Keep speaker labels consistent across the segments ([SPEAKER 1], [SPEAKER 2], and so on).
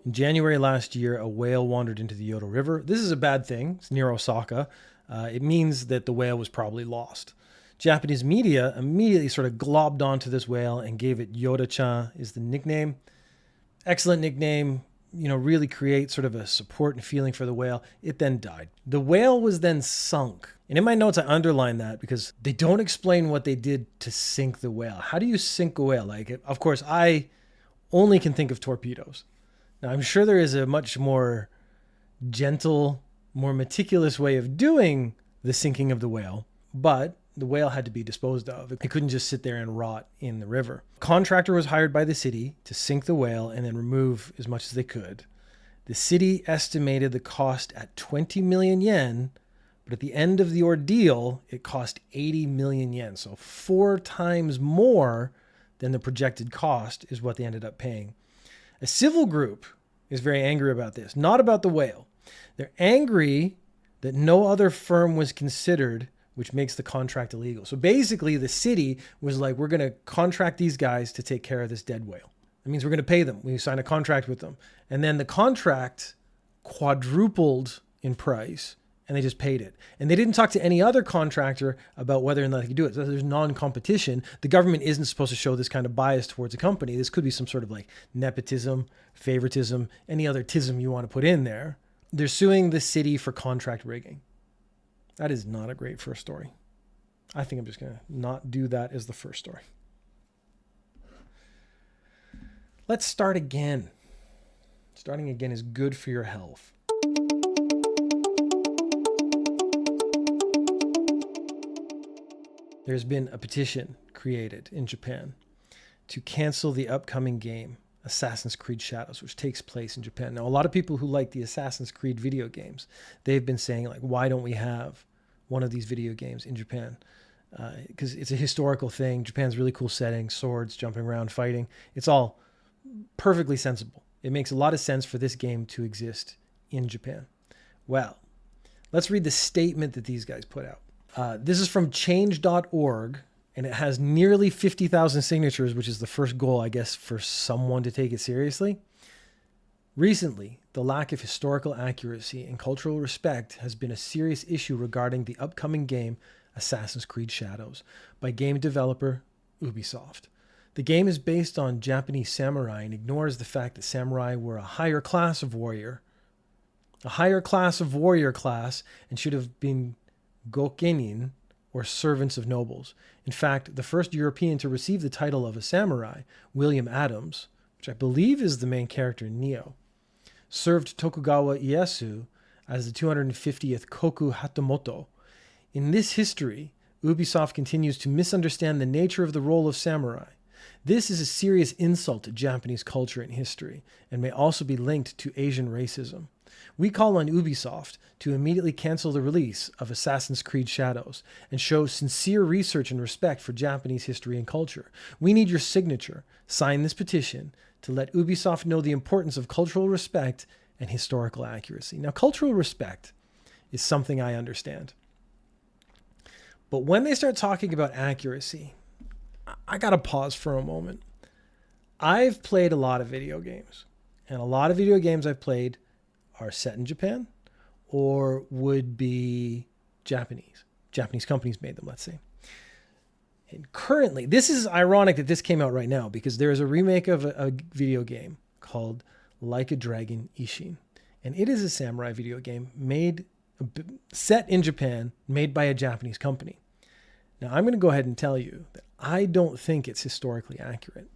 [SPEAKER 1] In January last year, a whale wandered into the Yodo River. This is a bad thing. It's near Osaka. It means that the whale was probably lost. Japanese media immediately sort of globbed onto this whale and gave it Yoda-chan is the nickname. Excellent nickname, really create sort of a support and feeling for the whale. It then died. The whale was then sunk. And in my notes, I underline that because they don't explain what they did to sink the whale. How do you sink a whale? Like, of course, I only can think of torpedoes. Now, I'm sure there is a much more gentle, more meticulous way of doing the sinking of the whale, but the whale had to be disposed of. It couldn't just sit there and rot in the river. A contractor was hired by the city to sink the whale and then remove as much as they could. The city estimated the cost at 20 million yen, but at the end of the ordeal, it cost 80 million yen. So 4 times more than the projected cost is what they ended up paying. A civil group is very angry about this, not about the whale. They're angry that no other firm was considered, which makes the contract illegal. So basically the city was like, we're going to contract these guys to take care of this dead whale. That means we're going to pay them. We sign a contract with them. And then the contract quadrupled in price and they just paid it. And they didn't talk to any other contractor about whether or not they could do it. So there's non-competition. The government isn't supposed to show this kind of bias towards a company. This could be some sort of like nepotism, favoritism, any other tism you want to put in there. They're suing the city for contract rigging. That is not a great first story. I think I'm just going to not do that as the first story. Let's start again. Starting again is good for your health. There's been a petition created in Japan to cancel the upcoming game, Assassin's Creed Shadows, which takes place in Japan. Now, a lot of people who like the Assassin's Creed video games, they've been saying, like, why don't we have one of these video games in Japan? Because it's a historical thing. Japan's really cool setting, swords, jumping around, fighting. It's all perfectly sensible. It makes a lot of sense for this game to exist in Japan. Well, let's read the statement that these guys put out. This is from change.org, and it has nearly 50,000 signatures, which is the first goal, I guess, for someone to take it seriously. Recently, the lack of historical accuracy and cultural respect has been a serious issue regarding the upcoming game Assassin's Creed Shadows by game developer Ubisoft. The game is based on Japanese samurai and ignores the fact that samurai were a higher class of warrior class, and should have been gokenin, or servants of nobles. In fact, the first European to receive the title of a samurai, William Adams, which I believe is the main character in Neo, served Tokugawa Ieyasu as the 250th Koku Hatamoto. In this history, Ubisoft continues to misunderstand the nature of the role of samurai. This is a serious insult to Japanese culture and history, and may also be linked to Asian racism. We call on Ubisoft to immediately cancel the release of Assassin's Creed Shadows and show sincere research and respect for Japanese history and culture. We need your signature. Sign this petition to let Ubisoft know the importance of cultural respect and historical accuracy. Now, cultural respect is something I understand. But when they start talking about accuracy, I got to pause for a moment. I've played a lot of video games, and a lot of video games I've played are set in Japan or would be Japanese. Japanese companies made them, let's say. And currently, this is ironic that this came out right now because there is a remake of a video game called Like a Dragon Ishin. And it is a samurai video game set in Japan, made by a Japanese company. Now, I'm going to go ahead and tell you that I don't think it's historically accurate.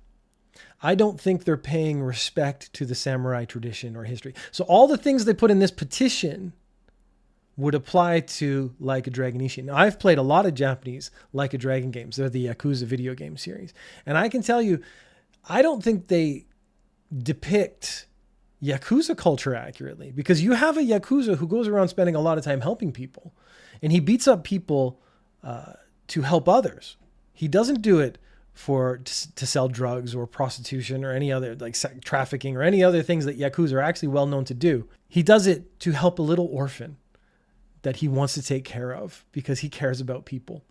[SPEAKER 1] I don't think they're paying respect to the samurai tradition or history. So all the things they put in this petition would apply to Like a Dragon Ishin. Now, I've played a lot of Japanese Like a Dragon games. They're the Yakuza video game series. And I can tell you, I don't think they depict Yakuza culture accurately, because you have a Yakuza who goes around spending a lot of time helping people, and he beats up people to help others. He doesn't do it to sell drugs or prostitution or any other like trafficking or any other things that Yakuza are actually well known to do. He does it to help a little orphan that he wants to take care of because he cares about people.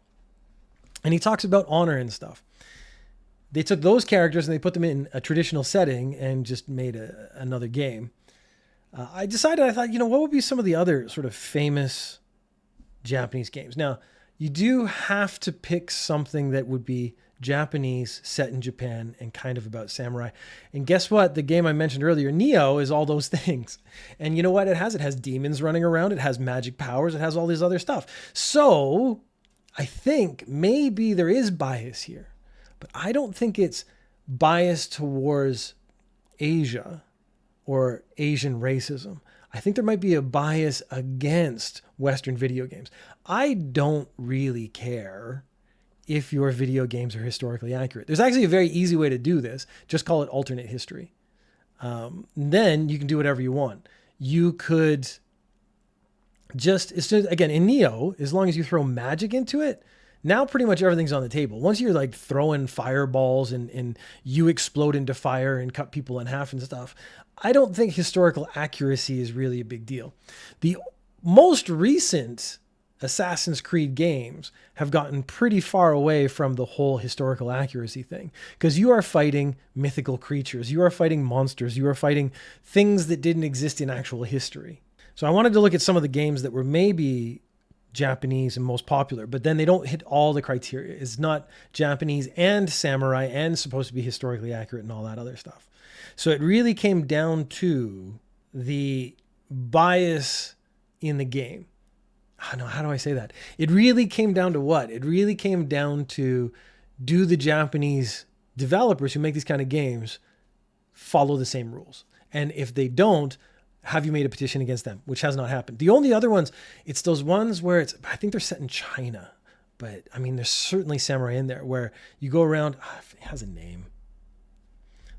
[SPEAKER 1] And he talks about honor and stuff. they took those characters and they put them in a traditional setting and just made another game. I thought, what would be some of the other sort of famous Japanese games? Now, you do have to pick something that would be Japanese, set in Japan, and kind of about samurai. And guess what? The game I mentioned earlier, Neo, is all those things. And you know what it has? It has demons running around. It has magic powers. It has all this other stuff. So I think maybe there is bias here, but I don't think it's bias towards Asia or Asian racism. I think there might be a bias against Western video games. I don't really care if your video games are historically accurate. There's actually a very easy way to do this. Just call it alternate history. Then you can do whatever you want. You could just, again, in Neo, as long as you throw magic into it, now pretty much everything's on the table. Once you're like throwing fireballs and you explode into fire and cut people in half and stuff, I don't think historical accuracy is really a big deal. The most recent Assassin's Creed games have gotten pretty far away from the whole historical accuracy thing, because you are fighting mythical creatures, you are fighting monsters, you are fighting things that didn't exist in actual history. So I wanted to look at some of the games that were maybe Japanese and most popular, but then they don't hit all the criteria. It's not Japanese and samurai and supposed to be historically accurate and all that other stuff. So it really came down to the bias in the game. I know, how do I say that? It really came down to what? It really came down to, do the Japanese developers who make these kind of games follow the same rules? And if they don't, have you made a petition against them? Which has not happened. The only other ones, it's those ones where I think they're set in China, but I mean, there's certainly samurai in there where you go around, it has a name.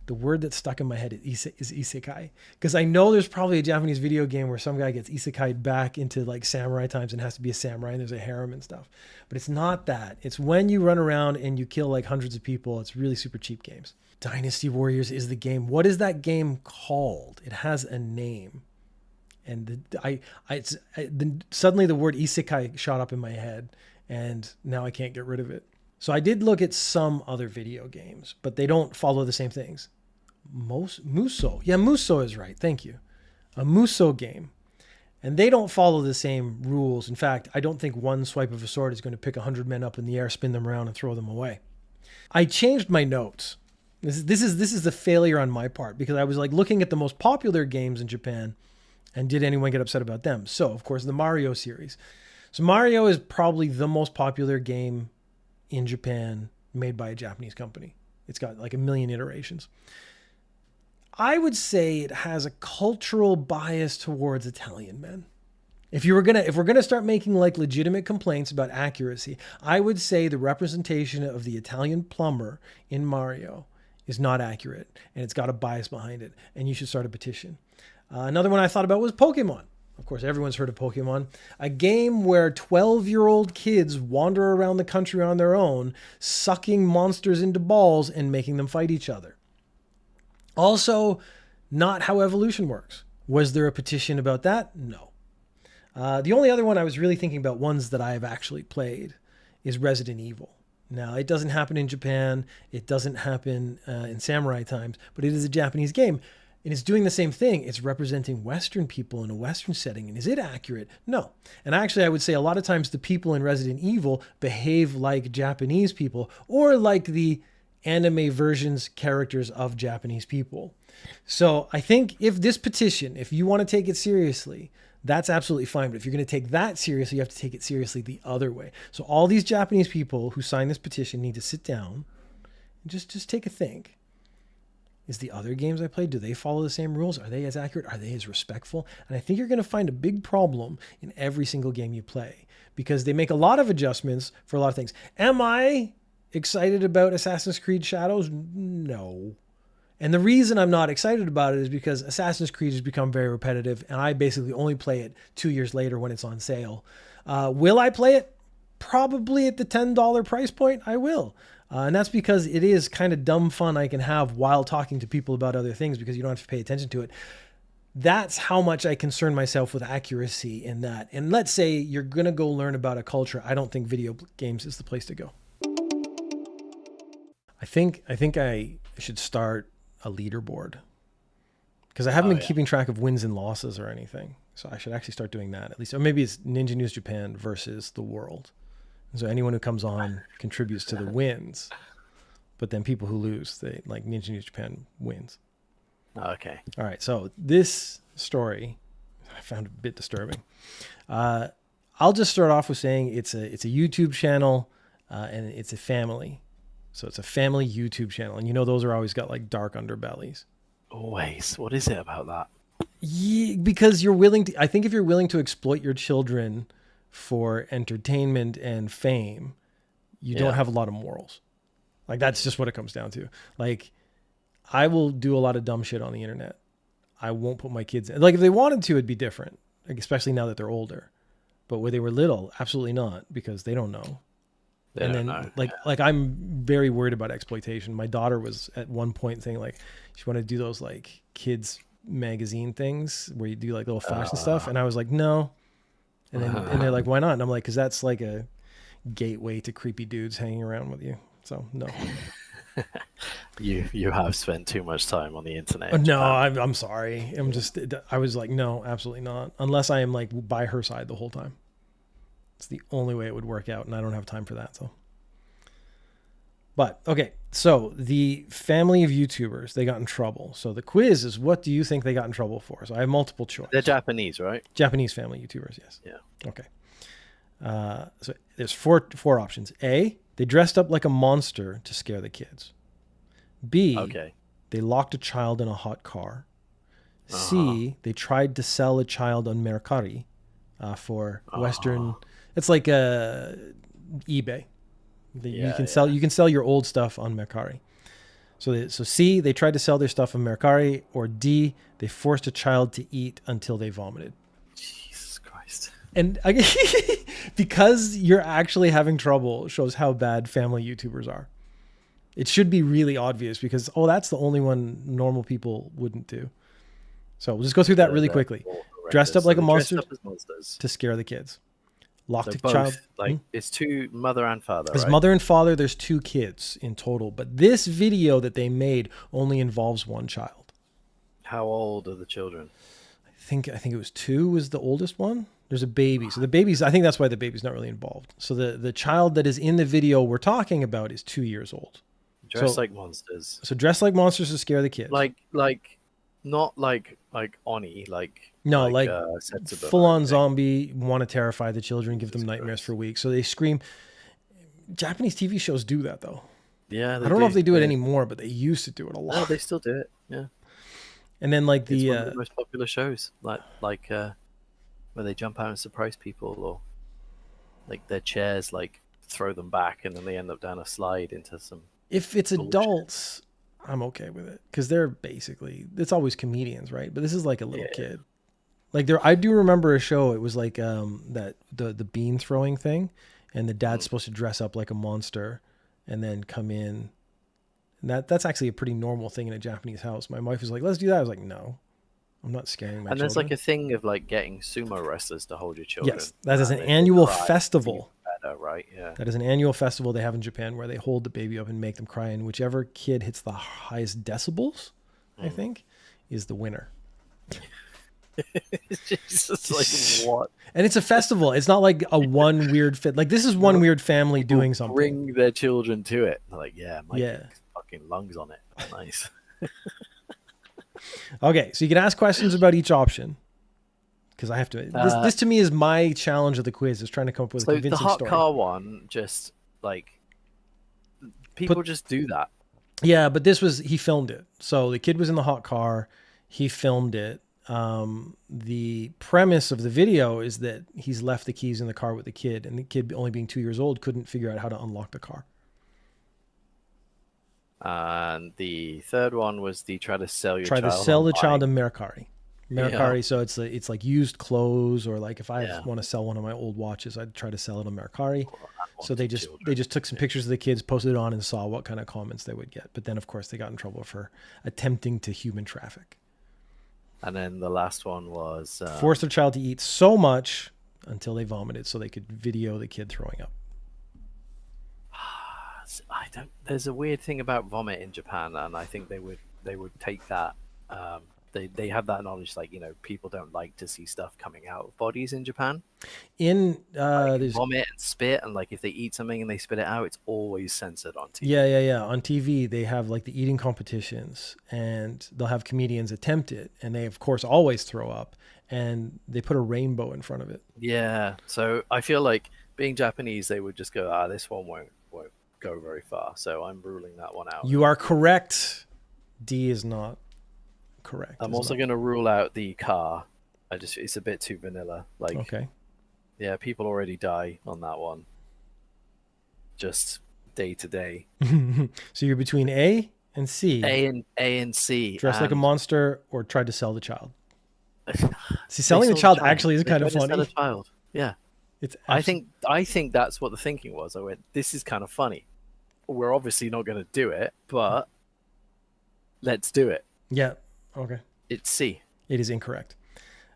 [SPEAKER 1] The word that's stuck in my head is isekai. Because I know there's probably a Japanese video game where some guy gets isekai'd back into like samurai times and has to be a samurai and there's a harem and stuff. But it's not that. It's when you run around and you kill like hundreds of people. It's really super cheap games. Dynasty Warriors is the game. What is that game called? It has a name. And suddenly the word isekai shot up in my head and now I can't get rid of it. So I did look at some other video games, but they don't follow the same things. Muso. Yeah, Muso is right. Thank you. A Muso game. And they don't follow the same rules. In fact, I don't think one swipe of a sword is going to pick 100 men up in the air, spin them around, and throw them away. I changed my notes. This is the failure on my part, because I was like looking at the most popular games in Japan and did anyone get upset about them? So, of course, the Mario series. So Mario is probably the most popular game in Japan made by a Japanese company. It's got like 1 million iterations. I would say it has a cultural bias towards Italian men. If we're gonna start making like legitimate complaints about accuracy, I would say the representation of the Italian plumber in Mario is not accurate, and it's got a bias behind it, and you should start a petition. Another one I thought about was Pokemon. Of course, everyone's heard of Pokemon. A game where 12-year-old kids wander around the country on their own, sucking monsters into balls and making them fight each other. Also, not how evolution works. Was there a petition about that? No. The only other one I was really thinking about, ones that I have actually played, is Resident Evil. Now, it doesn't happen in Japan. It doesn't happen in samurai times, but it is a Japanese game. And it's doing the same thing. It's representing Western people in a Western setting. And is it accurate? No. And actually, I would say a lot of times the people in Resident Evil behave like Japanese people, or like the anime versions characters of Japanese people. So I think if this petition, if you want to take it seriously, that's absolutely fine. But if you're going to take that seriously, you have to take it seriously the other way. So all these Japanese people who sign this petition need to sit down and just take a think. Is the other games I played, do they follow the same rules? Are they as accurate? Are they as respectful? And I think you're going to find a big problem in every single game you play, because they make a lot of adjustments for a lot of things. Am I excited about Assassin's Creed Shadows? No. And the reason I'm not excited about it is because Assassin's Creed has become very repetitive, and I basically only play it 2 years later when it's on sale. Will I play it? Probably at the $10 price point, I will. And that's because it is kind of dumb fun I can have while talking to people about other things, because you don't have to pay attention to it. That's how much I concern myself with accuracy in that. And let's say you're going to go learn about a culture. I don't think video games is the place to go. I I should start a leaderboard because I haven't been keeping track of wins and losses or anything. So I should actually start doing that at least. Or maybe it's Ninja News Japan versus the world. And so anyone who comes on contributes to the wins, but then people who lose, they like Ninja News Japan wins.
[SPEAKER 2] Okay.
[SPEAKER 1] All right. So this story I found a bit disturbing. I'll just start off with saying it's a YouTube channel and it's a family. So it's a family YouTube channel. And you know, those are always got like dark underbellies.
[SPEAKER 2] Always. What is it about that?
[SPEAKER 1] Yeah, because you're willing to, I think if you're willing to exploit your children for entertainment and fame, you don't have a lot of morals. Like that's just what it comes down to. Like I will do a lot of dumb shit on the internet. I won't put my kids in. Like if they wanted to, it'd be different, like, especially now that they're older. But when they were little, absolutely not, because they don't know.
[SPEAKER 2] They don't know.
[SPEAKER 1] Like I'm very worried about exploitation. My daughter was at one point saying like she wanted to do those like kids magazine things where you do like little fashion stuff, and I was like no. And then and they're like, why not? And I'm like, because that's like a gateway to creepy dudes hanging around with you. So no.
[SPEAKER 2] You have spent too much time on the internet.
[SPEAKER 1] No, I'm sorry. I was like, no, absolutely not. Unless I am like by her side the whole time. It's the only way it would work out, and I don't have time for that. So, but okay. So the family of YouTubers, they got in trouble. So the quiz is, what do you think they got in trouble for? So I have multiple choice.
[SPEAKER 2] They're Japanese, right?
[SPEAKER 1] Japanese family YouTubers, yes.
[SPEAKER 2] Yeah.
[SPEAKER 1] Okay. So there's four options. A, they dressed up like a monster to scare the kids. B, they locked a child in a hot car. C, they tried to sell a child on Mercari for Western. It's like eBay. You can sell your old stuff on Mercari. So C, they tried to sell their stuff on Mercari, or D, they forced a child to eat until they vomited.
[SPEAKER 2] Jesus Christ.
[SPEAKER 1] And because you're actually having trouble shows how bad family YouTubers are. It should be really obvious because, that's the only one normal people wouldn't do. So we'll just go through that really quickly. Dressed up like a monster to scare the kids. Locked a child.
[SPEAKER 2] Like it's two, mother and father.
[SPEAKER 1] It's mother and father. There's 2 kids in total. But this video that they made only involves 1 child.
[SPEAKER 2] How old are the children?
[SPEAKER 1] I think it was 2 was the oldest one. There's a baby. So the baby's, I think that's why the baby's not really involved. So the child that is in the video we're talking about is 2 years old.
[SPEAKER 2] Dressed like monsters.
[SPEAKER 1] So dressed like monsters to scare the kids.
[SPEAKER 2] Not like Oni,
[SPEAKER 1] full on zombie, want to terrify the children, give them nightmares for weeks. So they scream. Japanese TV shows do that though.
[SPEAKER 2] Yeah,
[SPEAKER 1] I don't know if they do it anymore, but they used to do it a lot.
[SPEAKER 2] No, they still do it. Yeah.
[SPEAKER 1] And then like
[SPEAKER 2] it's one of the most popular shows, like where they jump out and surprise people, or like their chairs like throw them back and then they end up down a slide into some.
[SPEAKER 1] If it's adults, I'm okay with it because they're basically, it's always comedians, right? But this is like a little kid. Like I do remember a show. It was like that the bean throwing thing, and the dad's supposed to dress up like a monster and then come in. And that's actually a pretty normal thing in a Japanese house. My wife was like, "Let's do that." I was like, "No, I'm not scaring my children."
[SPEAKER 2] And there's like a thing of like getting sumo wrestlers to hold your children.
[SPEAKER 1] Yes, that is an annual festival.
[SPEAKER 2] Right, yeah.
[SPEAKER 1] That is an annual festival they have in Japan where they hold the baby up and make them cry, and whichever kid hits the highest decibels, I think, is the winner.
[SPEAKER 2] Jesus, like what?
[SPEAKER 1] And it's a festival. It's not like a one weird fit. Like this is one weird family doing something.
[SPEAKER 2] Bring their children to it. They're like, fucking lungs on it. Nice.
[SPEAKER 1] Okay, so you can ask questions about each option. Because I have to. This to me is my challenge of the quiz, is trying to come up with a convincing story.
[SPEAKER 2] The hot car one, just like people just do that.
[SPEAKER 1] Yeah, but he filmed it. So the kid was in the hot car. He filmed it. The premise of the video is that he's left the keys in the car with the kid, and the kid, only being 2 years old, couldn't figure out how to unlock the car.
[SPEAKER 2] And the third one was try to sell the
[SPEAKER 1] child in Mercari. So it's like used clothes, or like if I want to sell one of my old watches, I'd try to sell it on Mercari. So they just took some pictures of the kids, posted it on, and saw what kind of comments they would get. But then of course they got in trouble for attempting to human traffic.
[SPEAKER 2] And then the last one was
[SPEAKER 1] forced their child to eat so much until they vomited, so they could video the kid throwing up.
[SPEAKER 2] I don't. There's a weird thing about vomit in Japan, and I think they would take that. Um, they have that knowledge, like people don't like to see stuff coming out of bodies in Japan,
[SPEAKER 1] In
[SPEAKER 2] like
[SPEAKER 1] there's
[SPEAKER 2] vomit and spit, and like if they eat something and they spit it out, it's always censored on TV.
[SPEAKER 1] yeah. On TV, they have like the eating competitions, and they'll have comedians attempt it, and they of course always throw up, and they put a rainbow in front of it.
[SPEAKER 2] Yeah, so I feel like being Japanese, they would just go, this one won't go very far. So I'm ruling that one out.
[SPEAKER 1] You are correct. D is not correct.
[SPEAKER 2] I'm
[SPEAKER 1] It's
[SPEAKER 2] also
[SPEAKER 1] not.
[SPEAKER 2] going to rule out the car. It's a bit too vanilla. Like,
[SPEAKER 1] Okay.
[SPEAKER 2] yeah, people already die on that one, just day to day.
[SPEAKER 1] So you're between A and C.
[SPEAKER 2] A and C.
[SPEAKER 1] Dressed like a
[SPEAKER 2] and
[SPEAKER 1] monster or tried to sell the child. See,
[SPEAKER 2] they
[SPEAKER 1] selling the
[SPEAKER 2] saw
[SPEAKER 1] child actually is
[SPEAKER 2] They
[SPEAKER 1] kind of
[SPEAKER 2] tried to sell a
[SPEAKER 1] funny.
[SPEAKER 2] child. Yeah,
[SPEAKER 1] It's
[SPEAKER 2] I
[SPEAKER 1] actually,
[SPEAKER 2] think that's what the thinking was. I went, this is kind of funny. We're obviously not going to do it, but let's do it.
[SPEAKER 1] yeah. Okay.
[SPEAKER 2] It's C.
[SPEAKER 1] It is incorrect.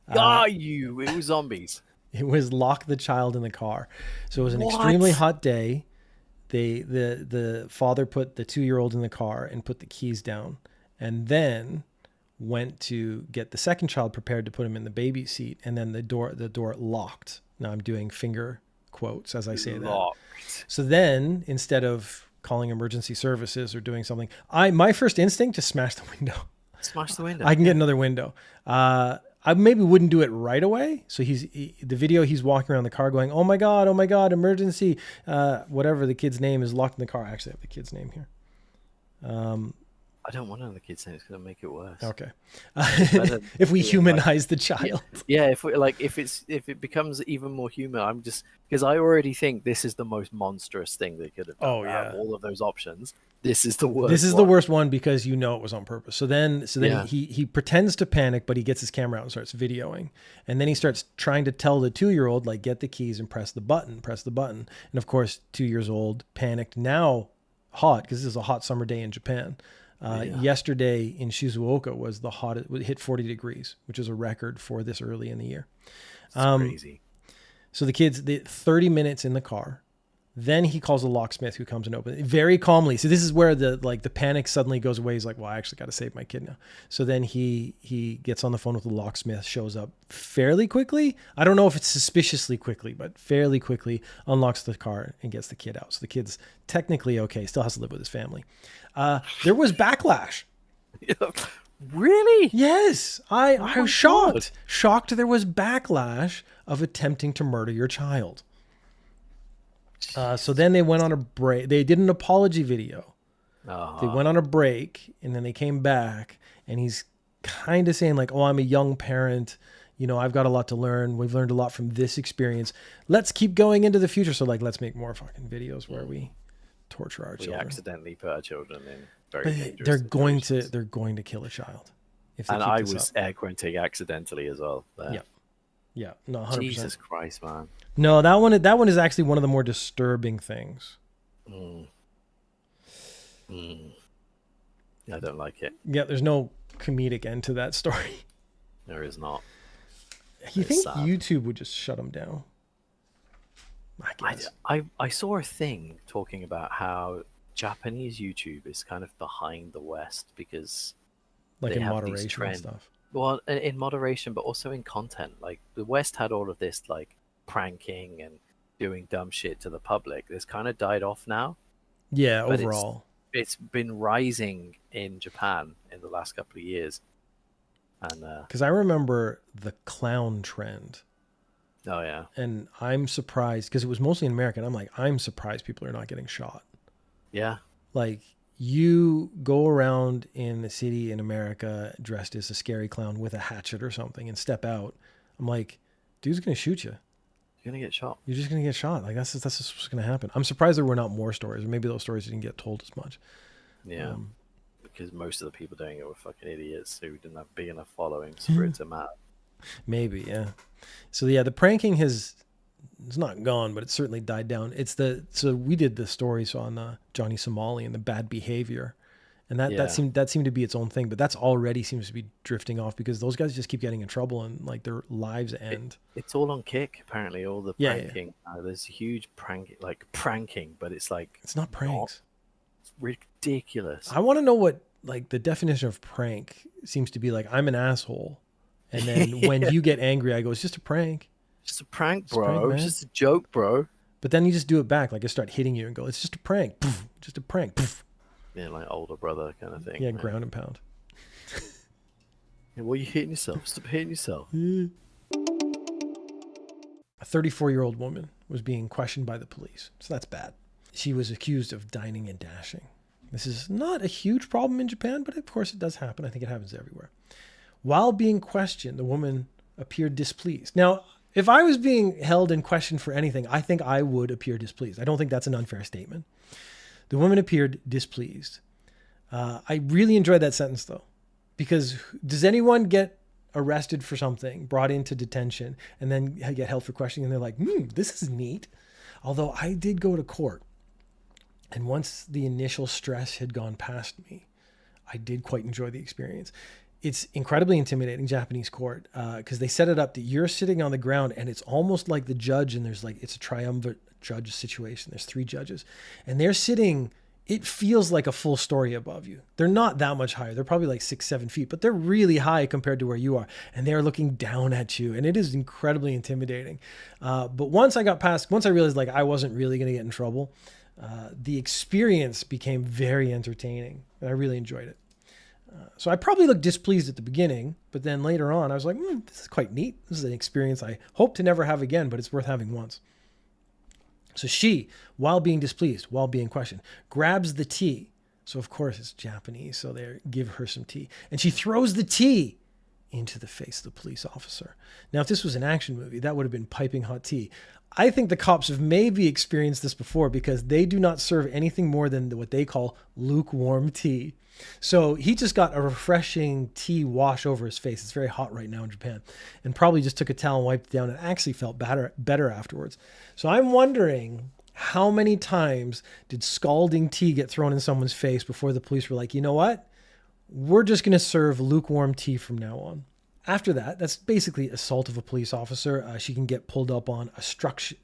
[SPEAKER 2] It was zombies.
[SPEAKER 1] It was lock the child in the car. So it was an
[SPEAKER 2] What?
[SPEAKER 1] extremely hot day. The father put the 2-year-old in the car and put the keys down, and then went to get the second child prepared to put him in the baby seat, and then the door locked. Now I'm doing finger quotes as I say that.
[SPEAKER 2] Locked.
[SPEAKER 1] So then instead of calling emergency services or doing something, my first instinct to smash the window.
[SPEAKER 2] Smash the window.
[SPEAKER 1] I can get another window. I maybe wouldn't do it right away. So the video, he's walking around the car going, oh my God, emergency. Whatever the kid's name is locked in the car. I actually have the kid's name here.
[SPEAKER 2] I don't want another kid saying it's going to make it worse.
[SPEAKER 1] Okay.
[SPEAKER 2] better
[SPEAKER 1] If we
[SPEAKER 2] do it
[SPEAKER 1] humanize the child.
[SPEAKER 2] Yeah, if it becomes even more human, I'm just because I already think this is the most monstrous thing they could have done.
[SPEAKER 1] Oh,
[SPEAKER 2] Out of
[SPEAKER 1] yeah.
[SPEAKER 2] all of those options, this is the worst.
[SPEAKER 1] This is the worst one because you know it was on purpose. So then
[SPEAKER 2] Yeah.
[SPEAKER 1] he pretends to panic, but he gets his camera out and starts videoing. And then he starts trying to tell the 2-year-old, like, get the keys and press the button. And of course, 2 years old, panicked, now hot, because this is a hot summer day in Japan. Yesterday in Shizuoka was the hottest, it hit 40 degrees, which is a record for this early in the year.
[SPEAKER 2] It's crazy.
[SPEAKER 1] So the kids, 30 minutes in the car. Then he calls a locksmith who comes and opens it very calmly. So this is where the panic suddenly goes away. He's like, well, I actually got to save my kid now. So then he gets on the phone with the locksmith, shows up fairly quickly. I don't know if it's suspiciously quickly, but fairly quickly, unlocks the car and gets the kid out. So the kid's technically okay, still has to live with his family. There was backlash.
[SPEAKER 2] Really?
[SPEAKER 1] Yes, I
[SPEAKER 2] my
[SPEAKER 1] was shocked. Shocked there was backlash of attempting to murder your child. So then they went on a break. They did an apology video. They went on a break, and then they came back, and he's kind of saying like, oh, I'm a young parent. You know, I've got a lot to learn. We've learned a lot from this experience. Let's keep going into the future. So like, let's make more fucking videos where we torture our children.
[SPEAKER 2] We accidentally put our children in very
[SPEAKER 1] But
[SPEAKER 2] dangerous
[SPEAKER 1] they're going to kill a child. If they
[SPEAKER 2] And
[SPEAKER 1] keep
[SPEAKER 2] I
[SPEAKER 1] this
[SPEAKER 2] was
[SPEAKER 1] up.
[SPEAKER 2] air quoting accidentally as well. There.
[SPEAKER 1] Yeah. Yeah, no, 100%.
[SPEAKER 2] Jesus Christ, man.
[SPEAKER 1] No, that one is actually one of the more disturbing things.
[SPEAKER 2] I don't like it.
[SPEAKER 1] Yeah, there's no comedic end to that story.
[SPEAKER 2] There is not.
[SPEAKER 1] You
[SPEAKER 2] It's
[SPEAKER 1] think
[SPEAKER 2] sad.
[SPEAKER 1] YouTube would just shut them down? I guess.
[SPEAKER 2] I saw a thing talking about how Japanese YouTube is kind of behind the West because
[SPEAKER 1] Like
[SPEAKER 2] they
[SPEAKER 1] in
[SPEAKER 2] have these
[SPEAKER 1] moderation and
[SPEAKER 2] trends.
[SPEAKER 1] stuff.
[SPEAKER 2] Well, in moderation, but also in content. Like the West had all of this like pranking and doing dumb shit to the public. This kind of died off now.
[SPEAKER 1] Yeah,
[SPEAKER 2] But
[SPEAKER 1] overall.
[SPEAKER 2] It's been rising in Japan in the last couple of years. And
[SPEAKER 1] Because I remember the clown trend.
[SPEAKER 2] oh yeah,
[SPEAKER 1] And I'm surprised, because it was mostly in America. And I'm like, I'm surprised people are not getting shot.
[SPEAKER 2] yeah,
[SPEAKER 1] Like, you go around in the city in America dressed as a scary clown with a hatchet or something and step out. I'm like, dude's going to shoot you.
[SPEAKER 2] you're gonna get shot.
[SPEAKER 1] You're just going to get shot. Like, that's just what's going to happen. I'm surprised there were not more stories. Or maybe those stories didn't get told as much.
[SPEAKER 2] Yeah, because most of the people doing it were fucking idiots who didn't have big enough followings for it to matter.
[SPEAKER 1] Maybe, yeah. So, yeah, the pranking it's not gone, but it's certainly died down. So we did the stories on Johnny Somali and the bad behavior. And that
[SPEAKER 2] Yeah.
[SPEAKER 1] seemed to be its own thing, but that's already seems to be drifting off because those guys just keep getting in trouble and like their lives end.
[SPEAKER 2] It's all on Kick, apparently. All the
[SPEAKER 1] Yeah, yeah.
[SPEAKER 2] pranking. There's a huge pranking, but it's like
[SPEAKER 1] It's not pranks.
[SPEAKER 2] it's ridiculous.
[SPEAKER 1] I want to know what like the definition of prank seems to be. Like, I'm an asshole, and then when you get angry, I go, it's just a prank.
[SPEAKER 2] Just a prank,
[SPEAKER 1] It's a prank,
[SPEAKER 2] bro.
[SPEAKER 1] man.
[SPEAKER 2] It's just a joke, bro.
[SPEAKER 1] But then you just do it back. Like I start hitting you and go, it's just a prank. Poof, just a prank. Poof.
[SPEAKER 2] Yeah, like older brother kind of thing.
[SPEAKER 1] Yeah,
[SPEAKER 2] man.
[SPEAKER 1] ground and pound.
[SPEAKER 2] Yeah, well, you hitting yourself. Stop hitting yourself.
[SPEAKER 1] A 34-year-old woman was being questioned by the police. So that's bad. She was accused of dining and dashing. This is not a huge problem in Japan, but of course it does happen. I think it happens everywhere. While being questioned, the woman appeared displeased. Now, if I was being held in question for anything, I think I would appear displeased. I don't think that's an unfair statement. The woman appeared displeased. I really enjoyed that sentence, though, because does anyone get arrested for something, brought into detention, and then get held for questioning, and they're like, this is neat. Although I did go to court, and once the initial stress had gone past me, I did quite enjoy the experience. It's incredibly intimidating, Japanese court, because they set it up that you're sitting on the ground, and it's almost like the judge, and there's like, it's a triumvirate judge situation. There's 3 judges, and they're sitting, it feels like a full story above you. They're not that much higher. They're probably like 6-7 feet, but they're really high compared to where you are. And they're looking down at you. And it is incredibly intimidating. But once I realized like I wasn't really going to get in trouble, the experience became very entertaining. And I really enjoyed it. So I probably looked displeased at the beginning, but then later on I was like, this is quite neat. This is an experience I hope to never have again, but it's worth having once. So she, while being displeased, while being questioned, grabs the tea. So of course it's Japanese, so they give her some tea. And she throws the tea into the face of the police officer. Now, if this was an action movie, that would have been piping hot tea. I think the cops have maybe experienced this before because they do not serve anything more than what they call lukewarm tea. So he just got a refreshing tea wash over his face. It's very hot right now in Japan, and probably just took a towel and wiped it down and actually felt better afterwards. So I'm wondering how many times did scalding tea get thrown in someone's face before the police were like, you know what? We're just going to serve lukewarm tea from now on. After that, that's basically assault of a police officer. She can get pulled up on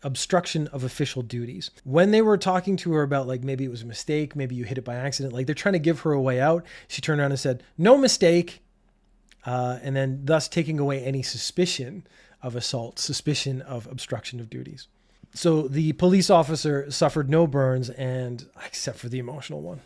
[SPEAKER 1] obstruction of official duties. When they were talking to her about like maybe it was a mistake, maybe you hit it by accident, like they're trying to give her a way out, she turned around and said, no mistake, and then thus taking away any suspicion of assault, suspicion of obstruction of duties. So the police officer suffered no burns, and except for the emotional one.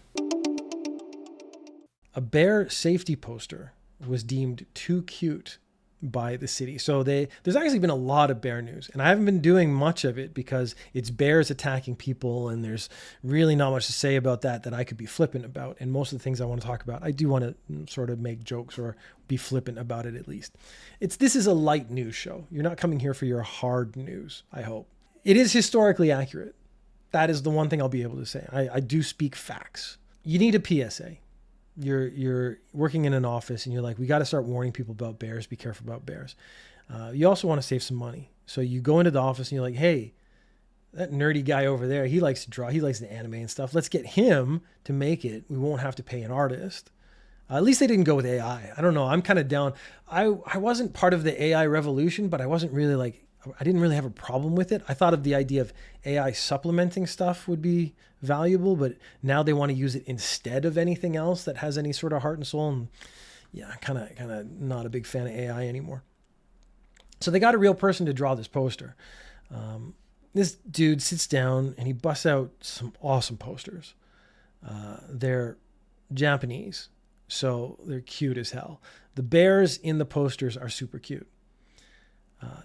[SPEAKER 1] A bear safety poster was deemed too cute by the city. So there's actually been a lot of bear news, and I haven't been doing much of it because it's bears attacking people, and there's really not much to say about that I could be flippant about. And most of the things I want to talk about, I do want to sort of make jokes or be flippant about it at least. This is a light news show. You're not coming here for your hard news, I hope. It is historically accurate. That is the one thing I'll be able to say. I do speak facts. You need a PSA. You're working in an office and you're like, we got to start warning people about bears. Be careful about bears. You also want to save some money. So you go into the office and you're like, hey, that nerdy guy over there, he likes to draw. He likes to anime and stuff. Let's get him to make it. We won't have to pay an artist. At least they didn't go with AI. I don't know. I'm kind of down. I wasn't part of the AI revolution, but I didn't really have a problem with it. I thought of the idea of AI supplementing stuff would be valuable, but now they want to use it instead of anything else that has any sort of heart and soul. And yeah, kind of not a big fan of AI anymore. So they got a real person to draw this poster. This dude sits down and he busts out some awesome posters. They're Japanese, so they're cute as hell. The bears in the posters are super cute.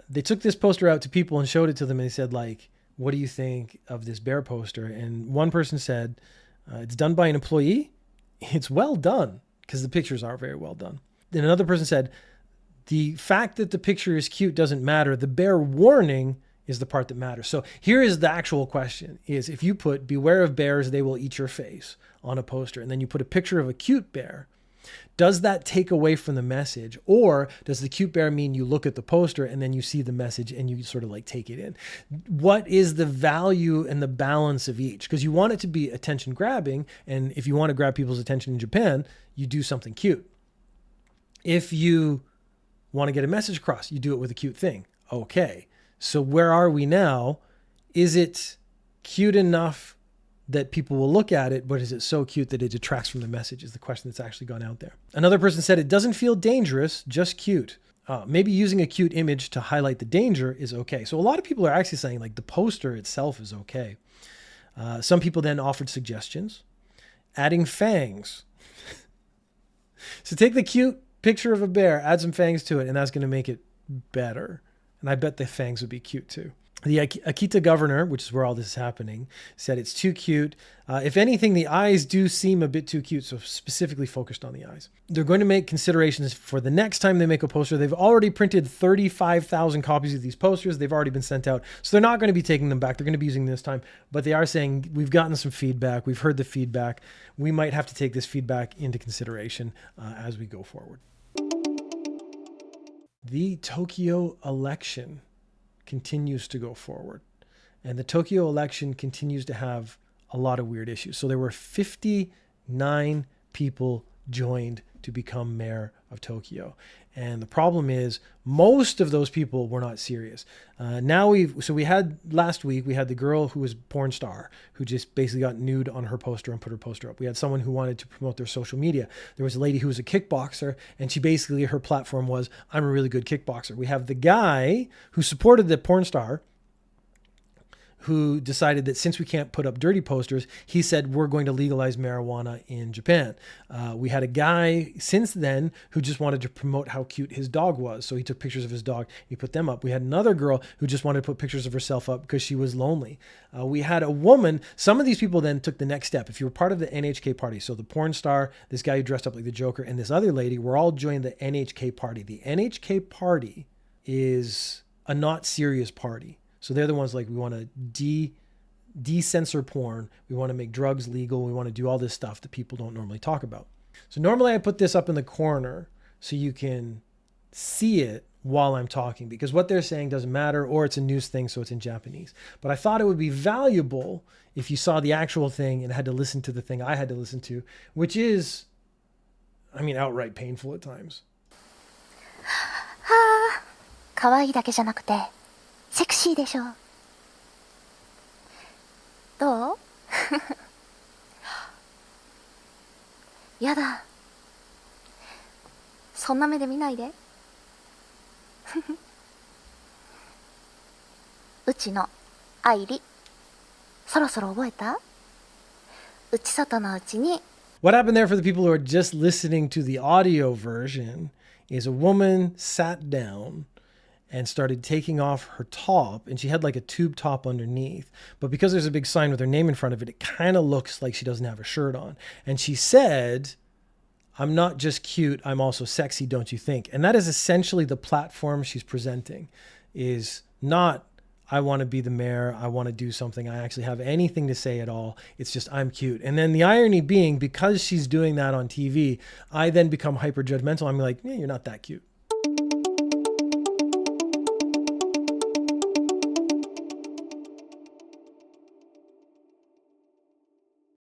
[SPEAKER 1] They took this poster out to people and showed it to them, and they said, like, what do you think of this bear poster? And one person said, it's done by an employee. It's well done, because the pictures are very well done. Then another person said, the fact that the picture is cute doesn't matter. The bear warning is the part that matters. So here is the actual question, is if you put beware of bears, they will eat your face on a poster, and then you put a picture of a cute bear, Does that take away from the message? Or does the cute bear mean you look at the poster and then you see the message and you sort of like take it in? What is the value and the balance of each? Because you want it to be attention grabbing. And if you want to grab people's attention in Japan, you do something cute. If you want to get a message across, you do it with a cute thing. Okay. So where are we now? Is it cute enough that people will look at it, but is it so cute that it detracts from the message is the question that's actually gone out there. Another person said it doesn't feel dangerous, just cute. Maybe using a cute image to highlight the danger is okay. So a lot of people are actually saying like the poster itself is okay. Some people then offered suggestions. Adding fangs. So take the cute picture of a bear, add some fangs to it, and that's going to make it better. And I bet the fangs would be cute too. The Akita governor, which is where all this is happening, said it's too cute. If anything, the eyes do seem a bit too cute, so specifically focused on the eyes. They're going to make considerations for the next time they make a poster. They've already printed 35,000 copies of these posters. They've already been sent out. So they're not going to be taking them back. They're going to be using them this time. But they are saying, we've gotten some feedback. We've heard the feedback. We might have to take this feedback into consideration as we go forward. The Tokyo election continues to go forward. And the Tokyo election continues to have a lot of weird issues. So there were 59 people joined to become mayor of Tokyo. And the problem is most of those people were not serious. We had last week, we had the girl who was a porn star who just basically got nude on her poster and put her poster up. We had someone who wanted to promote their social media. There was a lady who was a kickboxer and she basically, her platform was, I'm a really good kickboxer. We have the guy who supported the porn star who decided that since we can't put up dirty posters, he said, we're going to legalize marijuana in Japan. We had a guy since then who just wanted to promote how cute his dog was. So he took pictures of his dog, he put them up. We had another girl who just wanted to put pictures of herself up because she was lonely. We had a woman, some of these people then took the next step. If you were part of the NHK party, so the porn star, this guy who dressed up like the Joker, and this other lady were all joined the NHK party. The NHK is a not serious party. So they're the ones like, we want to de-censor porn. We want to make drugs legal. We want to do all this stuff that people don't normally talk about. So normally I put this up in the corner so you can see it while I'm talking, because what they're saying doesn't matter, or it's a news thing, so it's in Japanese. But I thought it would be valuable if you saw the actual thing and had to listen to the thing I had to listen to, which is, outright painful at times.
[SPEAKER 3] 可愛いだけじゃなくてセクシーでしょどうやだそんな目で見ないでうちの愛理そろそろ覚えた内外のうちに
[SPEAKER 1] What happened there for the people who are just listening to the audio version is a woman sat down and started taking off her top, and she had like a tube top underneath. But because there's a big sign with her name in front of it, it kind of looks like she doesn't have a shirt on. And she said, I'm not just cute, I'm also sexy, don't you think? And that is essentially the platform she's presenting, is not, I want to be the mayor, I want to do something, I actually have anything to say at all. It's just, I'm cute. And then the irony being, because she's doing that on TV, I then become hyper judgmental. I'm like, yeah, you're not that cute.